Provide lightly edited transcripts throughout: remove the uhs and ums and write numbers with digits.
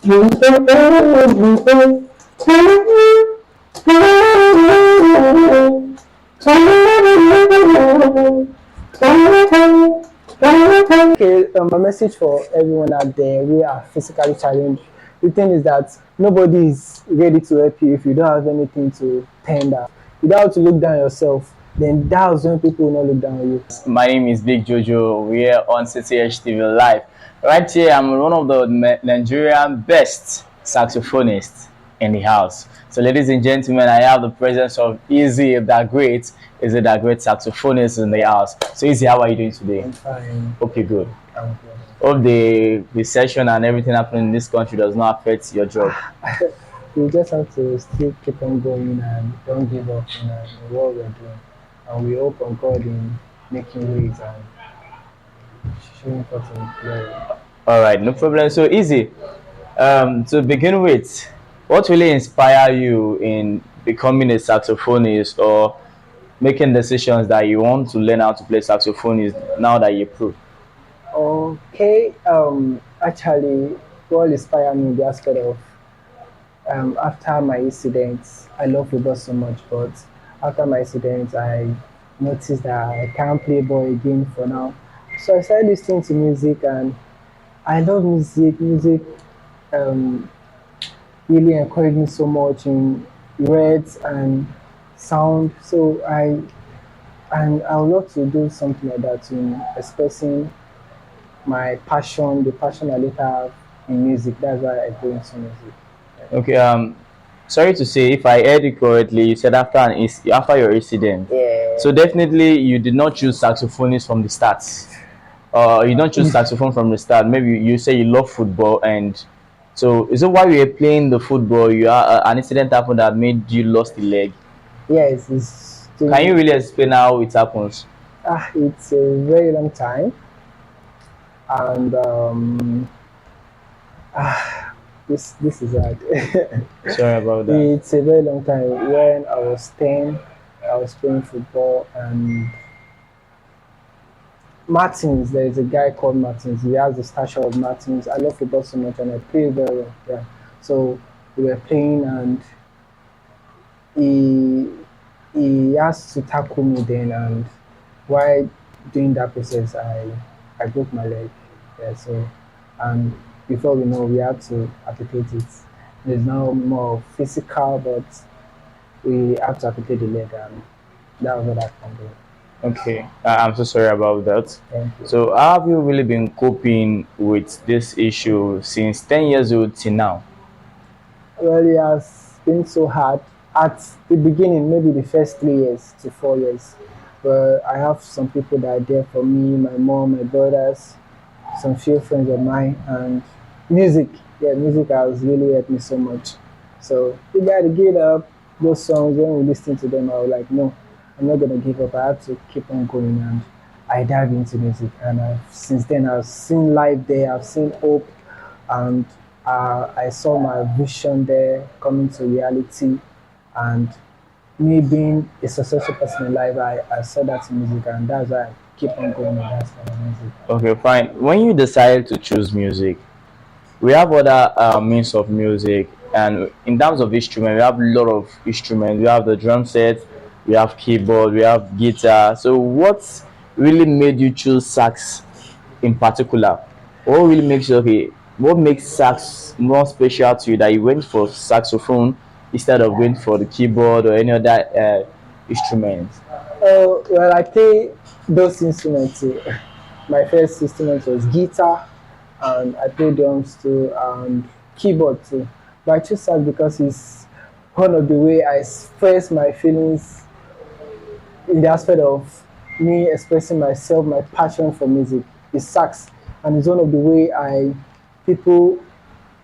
Okay, a message for everyone out there who are physically challenged. The thing is that nobody is ready to help you if you don't have anything to tender. You don't have to look down yourself. Then that's when people will not look down on you. My name is Big Jojo. We're on CTH TV Live. Right here, I'm one of the Nigerian best saxophonists in the house. So, ladies and gentlemen, I have the presence of Easy that great. Is it that great saxophonist in the house? So, Easy, how are you doing today? I'm fine. Okay, good. I'm good. Hope the recession and everything happening in this country does not affect your job. We just have to still keep on going and don't give up in what we're doing. And we hope on God in making ways and showing forth in glory. All right, no problem. So, Easy, to begin with, what really inspired you in becoming a saxophonist or making decisions that you want to learn how to play saxophonist now that you're pro? Okay, actually, what inspired me in the aspect of after my incidents, I love football so much, but after my incidents, I noticed that I can't play ball again for now. So I started listening to music, and I love music. Music um, really encouraged me so much in words and sound. So I would love to do something like that in expressing my passion, the passion I later have in music. That's why I go into music. Okay, sorry to say, if I heard it correctly, you said after your incident. Yeah. So definitely you did not choose saxophonist from the start. You don't choose saxophone from the start. Maybe you say you love football, and so is it while you were playing the football, you are an incident happened that made you lost the leg? Yes, it's Can you really explain how it happens? it's a very long time, and this is hard. Sorry about that. It's a very long time. When I was 10, I was playing football, and Martins, there is a guy called Martins. He has the stature of Martins. I love football so much, and I play very well. Yeah. So we were playing, and he he asked to tackle me then, and while doing that process, I broke my leg. Yeah. So and before we know, we had to amputate it. There's now more physical, but we have to amputate the leg, and that was what I can do. Okay, I'm so sorry about that. Thank you. So, how have you really been coping with this issue since 10 years old till now? Well, it has been so hard at the beginning, maybe the first 3 years to 4 years. But I have some people that are there for me, my mom, my brothers, some few friends of mine, and music. Yeah, music has really helped me so much. So you gotta get up. Those songs, when we listen to them, I was like, no, I'm not gonna give up. I have to keep on going, and I dive into music. And since then, I've seen life there. I've seen hope, and I saw my vision there coming to reality. And me being a successful person in life, I saw that in music, and that's why I keep on going with that kind of music. Okay, fine. When you decided to choose music, we have other means of music, and in terms of instrument, we have a lot of instruments. We have the drum set, we have keyboard, we have guitar. So, what really made you choose sax in particular? What really makes you okay? What makes sax more special to you that you went for saxophone instead of going for the keyboard or any other instrument? Oh, well, I play those instruments too. My first instrument was guitar, and I play drums too, and keyboard too. But I choose sax because it's one of the way I express my feelings in the aspect of me expressing myself, my passion for music. Is sax, and it's one of the way I people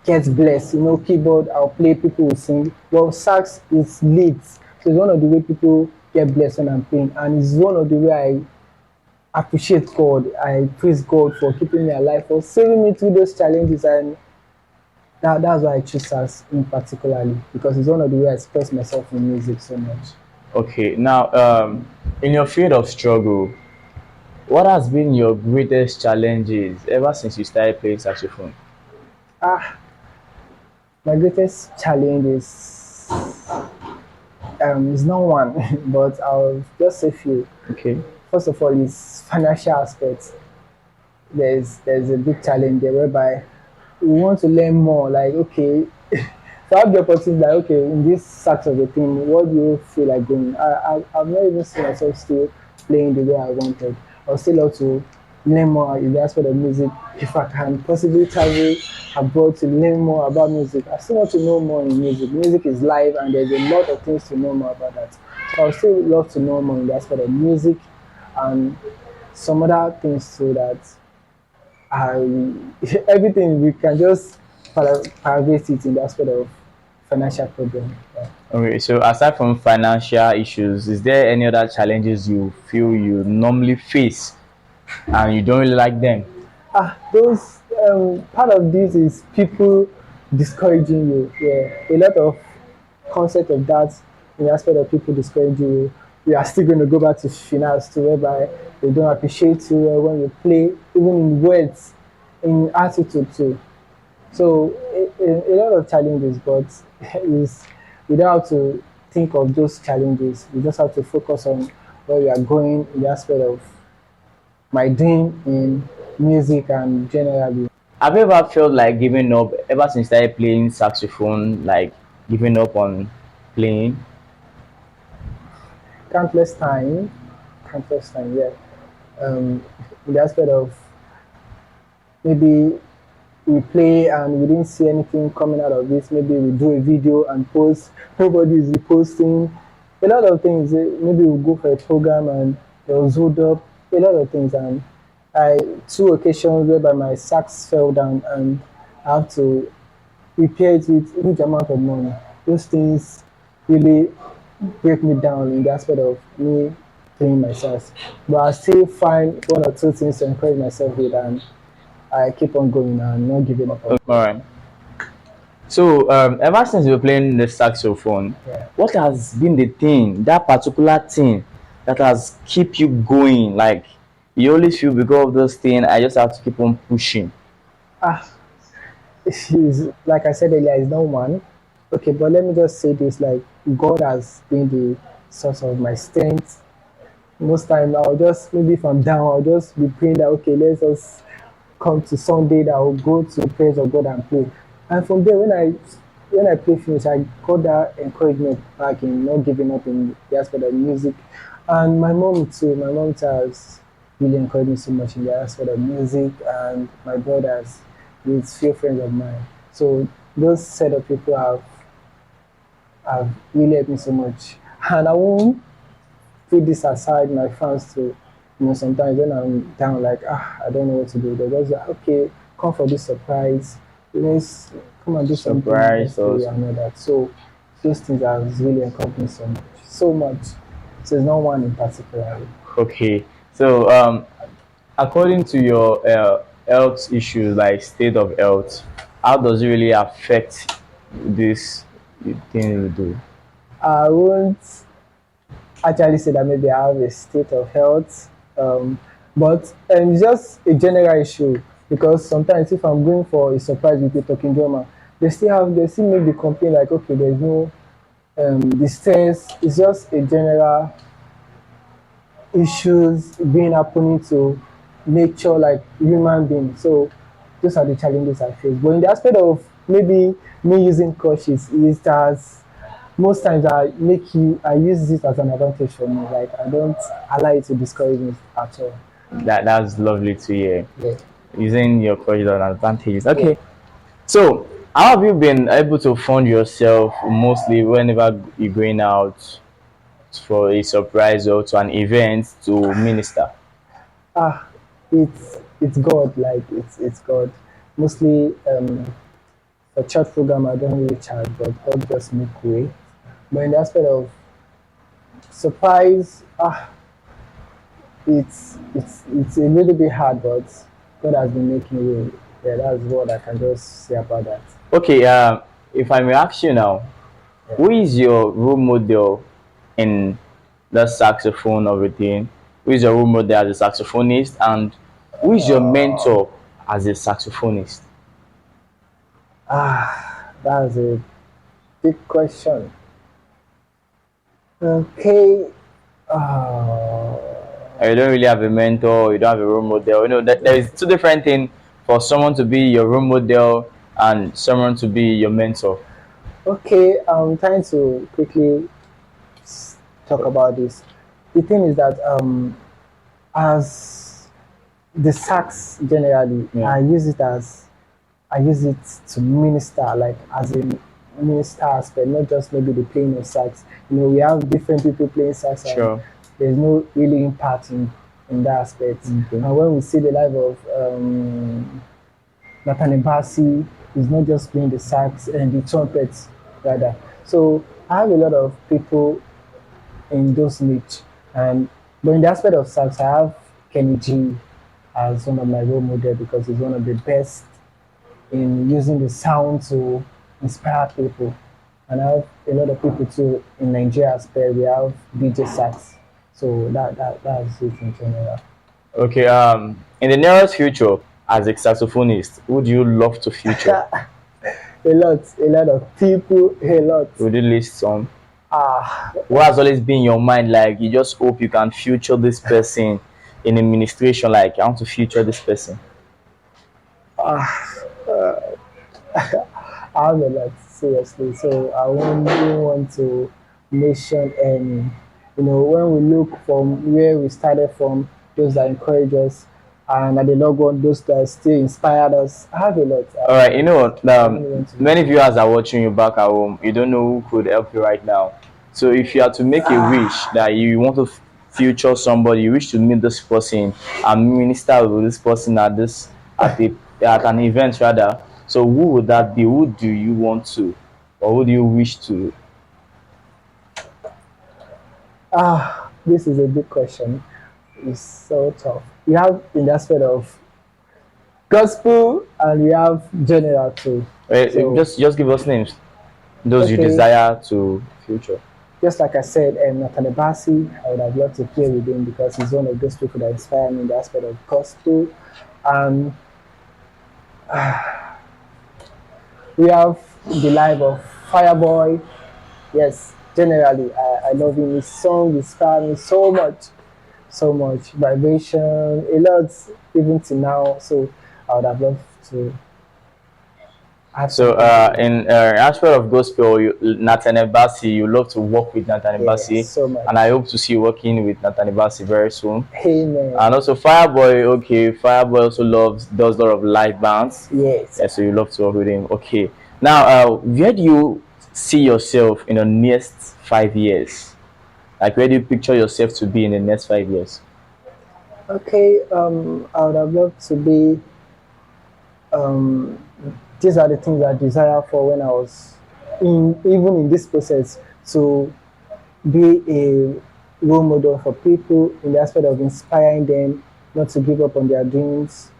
get blessed. You know, keyboard I'll play, people will sing. Well, sax is leads, so it's one of the way people get blessed when I'm playing, and it's one of the way I appreciate God. I praise God for keeping me alive, for saving me through those challenges, and that's why I choose sax in particularly because it's one of the way I express myself in music so much. Okay, now in your field of struggle, what has been your greatest challenges ever since you started playing saxophone? Ah, My greatest challenge is not one, but I'll just say few. Okay. First of all, is financial aspects. There's a big challenge there whereby we want to learn more. Like, okay, so I have the opportunity, like, okay, in this sort of a thing, what do you feel like doing? I've not even seen myself still playing the way I wanted. I would still love to learn more in the aspect of music. If I can possibly travel abroad to learn more about music, I still want to know more in music. Music is live, and there's a lot of things to know more about that. So I would still love to know more in the aspect of music and some other things too that I everything we can just paraphrase it in the aspect of financial problem. Yeah. Okay, so aside from financial issues, is there any other challenges you feel you normally face and you don't really like them? Those part of this is people discouraging you. Yeah, a lot of concept of that in the aspect of people discouraging you. We are still going to go back to finance too, whereby they don't appreciate you when you play, even in words, in attitude too. So a lot of challenges, but is we don't have to think of those challenges. We just have to focus on where we are going in the aspect of my dream in music and generally. Have you ever felt like giving up ever since you started playing saxophone, like giving up on playing? Countless time, countless time, yeah. In the aspect of maybe we play and we didn't see anything coming out of it. Maybe we do a video and post, nobody is reposting. A lot of things. Maybe we go for a program and there was hold up. A lot of things, and I two occasions whereby my sax fell down and I have to repair it with huge amount of money. Those things really break me down in the aspect of me playing my sax. But I still find one or two things to encourage myself with, and I keep on going and not giving up. All right. So, ever since you were playing the saxophone, Yeah. what has been the thing, that particular thing, that has keep you going? Like, you always feel because of those things, I just have to keep on pushing. Ah, is like I said earlier, is not one. Okay, but let me just say this: like God has been the source of my strength. Most time, I'll just maybe if I'm down, I'll just be praying that okay, let's just come to Sunday that I'll go to the praise of God and pray. And from there, when I play finish, I got that encouragement back in not giving up in the aspect of music. And my mom too. My mom too has really encouraged me so much in the aspect of music, and my brothers with few friends of mine. So those set of people have really helped me so much. And I won't put this aside my fans too. Sometimes when I'm down, like I don't know what to do, they're just like, okay, come for this surprise. Let's come and do something Surprise nice for you also. and all that. So those things have really encouraged me so much. So much. So there's not one in particular. Okay. So, according to your health issues, like state of health, how does it really affect this thing you do? I won't actually say that maybe I have a state of health, but it's just a general issue because sometimes if I'm going for a surprise with a talking drama, they still make the complaint like okay, there's no the stress. It's just a general issues being happening to nature like human beings. So those are the challenges I face. But in the aspect of maybe me using crutches, it has most times I use it as an advantage for me. Like I don't allow it to discourage me at all. That's lovely to hear. Yeah. Using your courage and advantages. Yeah. Okay. So, how have you been able to fund yourself mostly whenever you're going out for a surprise or to an event to minister? Ah, it's God. Like it's God. Mostly for church program I don't really charge, but God just make way. But in the aspect of surprise, it's a little bit hard, but God has been making way. Yeah, that's what I can just say about that. Okay, if I may ask you now, Yeah. who is your role model in the saxophone of everything? Who is your role model as a saxophonist, and who is your mentor as a saxophonist? That's a big question. Okay. Uh, You don't really have a mentor, you don't have a role model. You know that there is two different things for someone to be your role model and someone to be your mentor. okay, I'm trying to quickly talk about this. The thing is that as the sax generally, Yeah. I use it to minister, like as a minister aspect, not just maybe the playing of sax. You know, we have different people playing sax, and Sure. there's no really impact in that aspect. Okay. And when we see the life of Nathaniel Bassi, is not just playing the sax and the trumpets, rather. So I have a lot of people in those niche, and but in the aspect of sax, I have Kenny G as one of my role model because he's one of the best in using the sound to inspire people. And I have a lot of people too in Nigeria as well. We have DJ Sax. So that's it in general. Okay. In the nearest future, as a saxophonist, would you love to feature? A lot of people, a lot. Would you list some? Ah, What has always been in your mind? Like you just hope you can feature this person in administration. Like I want to feature this person. ah, I have a lot, seriously. So I won't even want to mention any. You know, when we look from where we started from, those that encourage us, and at the long run, those that still inspired us, I have a lot. All right. You know what? I don't want to Many mention. viewers are watching you back at home. You don't know who could help you right now. So if you are to make a wish that you want to feature somebody, you wish to meet this person and minister with this person at this at an event rather. So who would that be? Who do you want to, or who do you wish to? This is a big question. It's so tough. We have in the aspect of gospel and we have general too. So Just give us names. Those you okay, desire to feature. just like I said, Nathaniel Bassi, I would have loved to play with him because he's one of those people that inspire me in the aspect of gospel. And we have the life of Fireboy. Yes, generally, I love him. His song inspire me so much, so much. Vibration, a lot, even to now. So I would have loved to have So, something to do. in aspect of gospel, Nathaniel Bassi, you love to work with Nathaniel Yeah, Bassi, so and I much. hope to see you working with Nathaniel Bassi very soon. Amen. And also, Fireboy, okay, Fireboy also does a lot of live bands. Yes. Yeah, so you love to work with him. Okay, now, where do you see yourself in the next 5 years? Like, where do you picture yourself to be in the next 5 years? Okay. I would have loved to be. Um, these are the things I desire for when I was in even in this process to be a role model for people in the aspect of inspiring them not to give up on their dreams.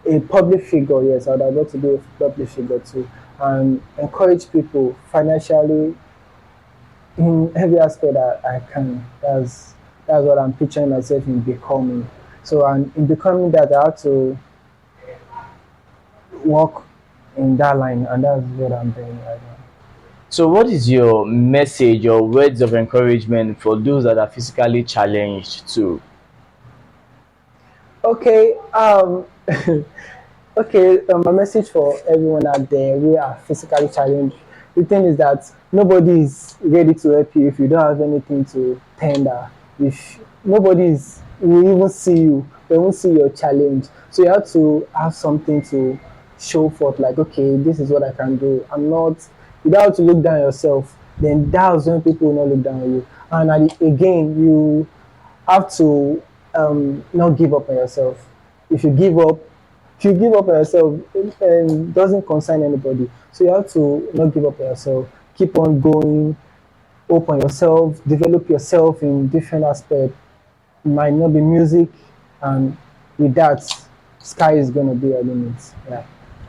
A public figure, yes, I would have loved to be a public figure too, and encourage people financially in every aspect that I can. That's what I'm picturing myself in becoming. So, and in becoming that, I have to work in that line, and that's what I'm doing right now. So, what is your message or words of encouragement for those that are physically challenged too? Okay, okay, my message for everyone out there who are physically challenged. The thing is that nobody is ready to help you if you don't have anything to tender. If nobody is will even see you, they won't see your challenge. So you have to have something to show forth, like, okay, this is what I can do. I'm not, you don't have to look down yourself. Then that's when people will not look down on you. And again, you have to not give up on yourself. If you give up, if you give up on yourself, it doesn't concern anybody. So you have to not give up on yourself. Keep on going, open yourself, develop yourself in different aspects. It might not be music, and with that, sky is gonna be a limit. Yeah.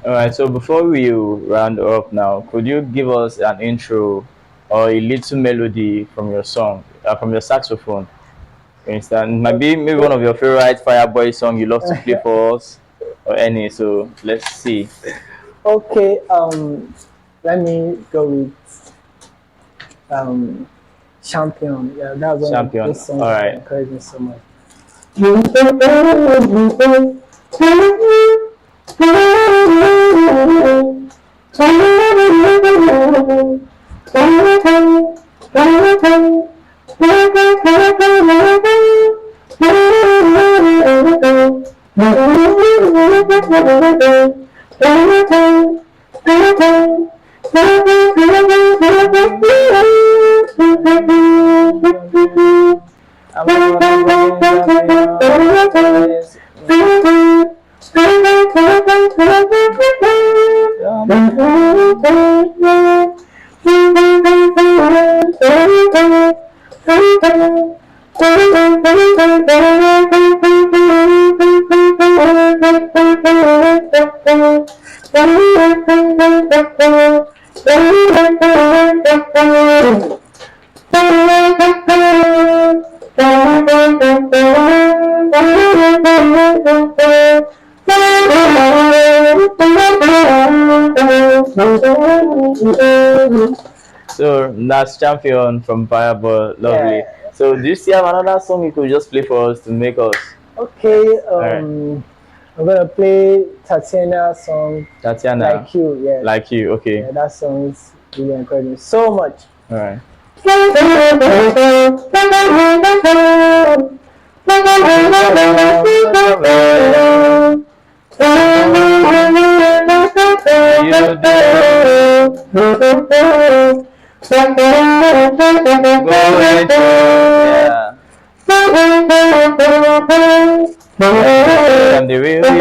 All right. So before we round up now, could you give us an intro or a little melody from your song, from your saxophone? For instance, maybe one of your favorite Fireboy song you love to play for us, or any. So let's see. Okay. Let me go with Champion. Yeah, that's one of Champion. those songs All that right. encourage me so much. So that's Champion from Fireball. Lovely. Yeah. So do you still have another song you could just play for us to make us? Okay. All right. I'm gonna play Tatiana song Tatiana. Like You. Yeah. Like You. Okay. Yeah, that song is really encouraging so much. All right. You go with yeah. I'm the real you.